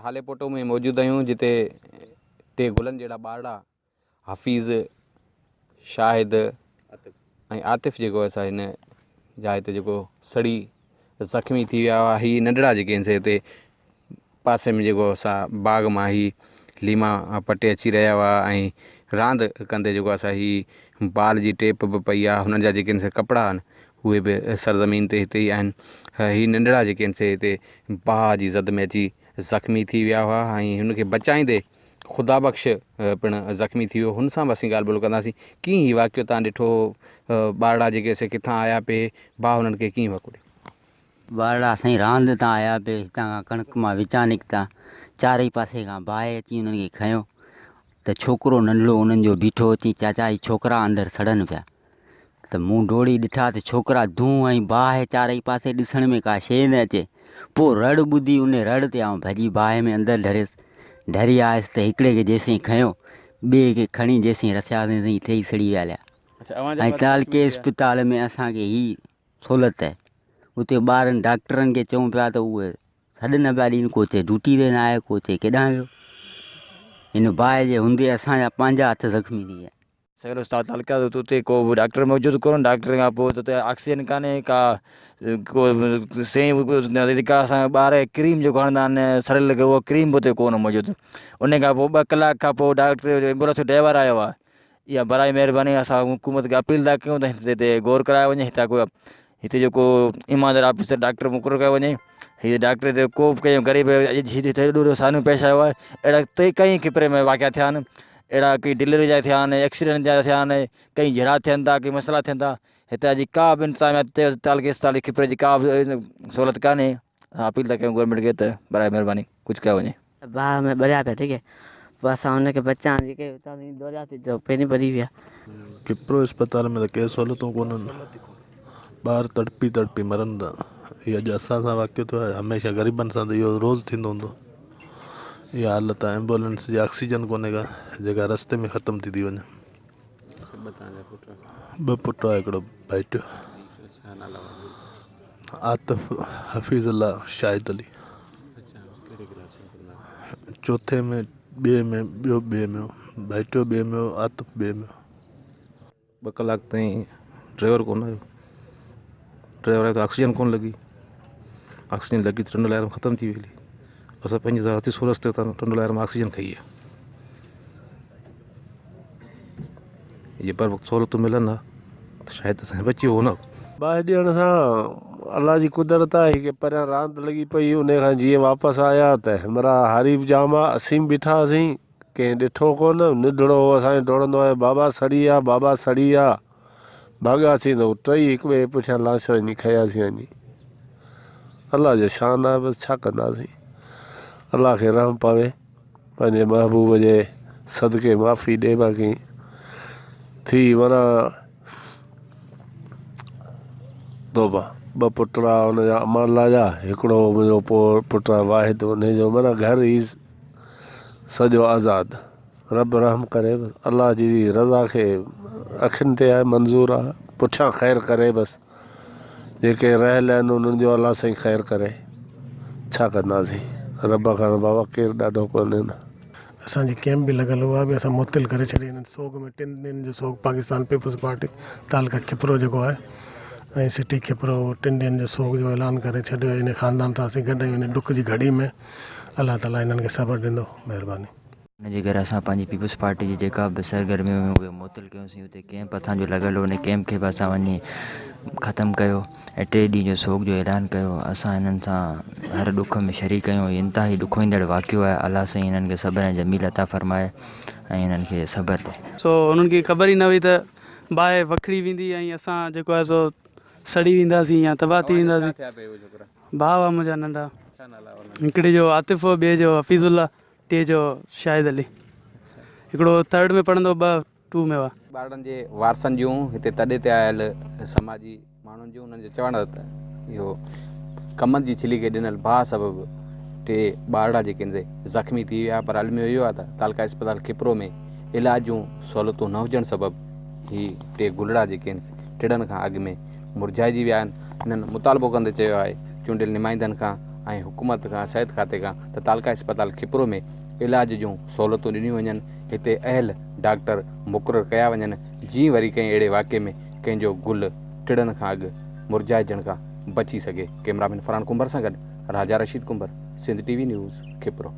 हाले पोटो में मौजूद आहियूं जिते टे गुलनि जहिड़ा ॿारड़ा हफ़ीज़ शाहिद ऐं आतिफ़ जेको असां हिन जाइ ते जेको सड़ी ज़ख़्मी थी विया हुआ। हीअ नंढड़ा जेके आहिनि से हिते पासे में जेको असां बाग़ मां ही लीमा पटे अची रहिया हुआ ऐं रांदि कंदे जेको असां ही बाल जी टेप बि पई आहे। हुननि जा जेके आहिनि से कपिड़ा आहिनि उहे बि सरज़मीन ते हिते ई आहिनि। हीअ नंढड़ा जेके आहिनि से हिते बाहि जी ज़द में अची ज़ख़्मी थी विया हुआ ऐं हुनखे बचाईंदे ख़ुदा बख़्श पिणु ज़ख़्मी थी वियो। हुन सां बि असीं ॻाल्हि ॿोल कंदासीं कीअं हीउ वाक़ियो तव्हां ॾिठो, ॿारड़ा जेके से किथां आया पे, भाउ हुननि खे कीअं वकुड़ियो? ॿारड़ा साईं रांदि तां आया पे, हितां खां कणिक मां विचां निकिता, चारई पासे खां बाहि अची उन्हनि खे खंयो त छोकिरो नंढड़ो उन्हनि जो बीठो अची, चाचा ही छोकिरा अंदरि सड़नि पिया। त मूं डोड़ी ॾिठा त छोकिरा धूं ऐं बाहि चारई पासे ॾिसण में का शइ न अचे। पोइ रड़ ॿुधी उन रड़ ते आउं भॼी बाहि में अंदरि ढरियसि। ढरी आयुसि त हिकिड़े खे जेसीं खंयो, ॿिए खे खणी जेसीं रसियासीं टई सड़ी विया हलिया। ऐं तालके इस्पताल में असांखे ही सहूलियत आहे। उते ॿारनि डॉक्टरनि खे चऊं पिया त उहे सॾु न पिया ॾियनि, को चए ड्यूटी ते न आहे, को चए केॾांहुं वियो। हिन बाहि जे हूंदे असांजा पंहिंजा हथ ज़ख़्मी थी विया। सगल उस्ताद तालका उते को डॉक्टर मौजूदु कोन, डॉक्टर खां पोइ उते ऑक्सीजन कान्हे का, को सही जेका असां ॿार क्रीम जेको हणंदा आहिनि सड़ियल लॻे उहो क्रीम बि उते कोन मौजूदु। उन खां पोइ 2 कलाक खां पोइ डॉक्टर एम्बुलेंस ड्राइवर आयो आहे। इहा बराई महिरबानी असां हुकूमत खे अपील था कयूं त हिते गौर करायो वञे। हिते जेको ईमानदार ऑफिसर डॉक्टर मुक़ररु कयो वञे। हीअ डॉक्टर ते को बि कंहिं ग़रीब एॾो साम्हूं पेश आयो आहे। अहिड़ा कई खिपरे में वाक़िया थिया आहिनि, अहिड़ा कई डिलीवरी जा थिया आहिनि, एक्सीडेंट जा थिया आहिनि, कई जहिड़ा थियनि था, कई मसइला थियनि था। हिते अॼु का बि इंतज़ामिया तालके खिपरे जी का बि सहूलियत कान्हे। अपील था कयूं गवर्नमेंट खे त बराए महिरबानी कुझु कयो वञे। बाहि में ॿरिया पिया, ठीक है, पोइ असां हुनखे बचाइण जेके हुतां दौड़ियासीं त पहिरीं ॿरी विया। किप्रो इस्पताल में त के सहूलियतूं कोन्हनि, ॿार तड़पी मरनि था। इहो अॼु असां सां वाक़ियो थियो आहे, हमेशह ग़रीबनि सां त इहो रोज़ु थींदो हूंदो। इहा हालत आहे, एम्बुलेंस जी ऑक्सीजन कोन्हे का, जेका रस्ते में ख़तमु थी थी वञे। 2 पुट आहे, हिकिड़ो भाइटियो। आतिफ़ हफ़ीज़ अल्लाह शाहिद अली, चौथे में, ॿिए में, ॿियो ॿिए में, भाइटियो ॿिए में, आतिफ़ ॿिए में। 2 कलाक ताईं ड्राइवर कोन आयो, ड्राइवर आयो त ऑक्सीजन कोन लॻी, ऑक्सीजन लॻी त टंड लाइर में ख़तमु थी वई। असां पंहिंजी ज़ाती सहूलियत ते टंड लाइर में ऑक्सीजन खई आहे। ये पर सहूलियतूं मिलनि हा त शायदि असां बची वियो न। बाहि ॾियण सां अलाह जी कुदरत आहे कि परियां रांदि लॻी पई, उन खां जीअं वापसि आया त हिमरा हारी बि जाम आहे। असीं बि बीठा हुआसीं, कंहिं ॾिठो कोन, निढड़ो असांजो डोड़ंदो आहे, बाबा सड़ी आहे, बाबा सड़ी आहे। भाॻियासीं त टई हिक ॿिए पुठियां लाश वञी खयासीं वञी। अलाह जो शान आहे, बसि छा कंदासीं। अलाह खे रहम पवे, पंहिंजे महबूब जे सदके माफ़ी ॾे बाक़ी थी माना तोबा। 2 पुट हुनजा अमानला जा, हिकिड़ो मुंहिंजो पुट वाहिद, हुनजो माना घर ई सॼो आज़ादु। रब रहम करे, बसि अलाह जी रज़ा खे अखियुनि ते आहे, मंज़ूर आहे, पुठियां ख़ैरु करे। बसि जेके रहियल आहिनि उन्हनि जो अलाह साईं ख़ैरु करे। छा कंदासीं, रब खां बाबा केरु ॾाढो कोन्हे न। असांजी कैंप बि लॻल हुआ, बि असां मुअत्तिल करे छॾी हिननि सोग में। 3 ॾींहंनि जो सोग पाकिस्तान पीपल्स पार्टी तालका खिपरो जेको आहे ऐं सिटी खिपरो 3 ॾींहंनि जो सोग जो ऐलान करे छॾियो। इन ख़ानदान सां असीं गॾु आहियूं इन ॾुख जी घड़ी में। अलाह ताला इन्हनि खे सब्र ॾींदो, महिरबानी। हुनजे करे असां पंहिंजी पीपल्स पार्टी जी जेका बि सरगर्मियूं हुयूं उहे मुअत्तिल कयोसीं। उते कैंप असांजो लॻल हो, उन कैंप खे बि असां वञी ख़तमु कयो ऐं 3 ॾींहं जो सोग जो ऐलान कयो। असां हिननि सां हर ॾुख में शरीक आहियूं। इंतिहाई ॾुखो ईंदड़ वाक़ियो आहे। अलाह साईं हिननि खे सब्र ऐं जमील अता फ़रमाए ऐं हिननि खे सब्र ॾे। सो हुननि खे ख़बर ई न हुई त बाहि वखड़ी वेंदी ऐं असां जेको आहे सो सड़ी वेंदासीं या तबाह थी वेंदासीं। भाउ आहे मुंहिंजा नंढा, हिकिड़े जो आतिफ़, ॿिए जो हफ़ीज़ुल्ला, टे जो शाहिद अली। हिकिड़ो 3rd में पढ़ंदो, 2 2 में हुआ। ॿारनि जे वारसनि जूं हिते तॾे ते आयल समाजी माण्हुनि जूं उन्हनि जो चवण त इहो कमनि जी छिली खे ॾिनल भाउ सबबु 3 ॿारड़ा जेके आहिनि ज़ख़्मी थी विया। पर अलमियो इहो आहे त तालका इस्पताल खिपरो में इलाज जूं सहूलियतूं न हुजण सबबु ही 3 गुलड़ा जेके आहिनि टिड़नि खां अॻु में मुरझाइजी विया आहिनि। हिननि मुतालबो कंदे चयो आहे चूंडियल नुमाइंदनि खां ऐं हुकूमत खां सिहत खाते खां त तालका इस्पताल खिपरो में इलाज जूं सहूलियतूं ॾिनियूं वञनि, हिते अहल डॉक्टर मुक़ररु कया वञनि, जीअं वरी कंहिं अहिड़े वाक़े में कंहिंजो गुल टिड़ण खां अॻु मुरझाइजण खां बची सघे। कैमरामैन फरहान कुंबर सां गॾु राजा Rashid comber, Sindh TV news, खिपरो।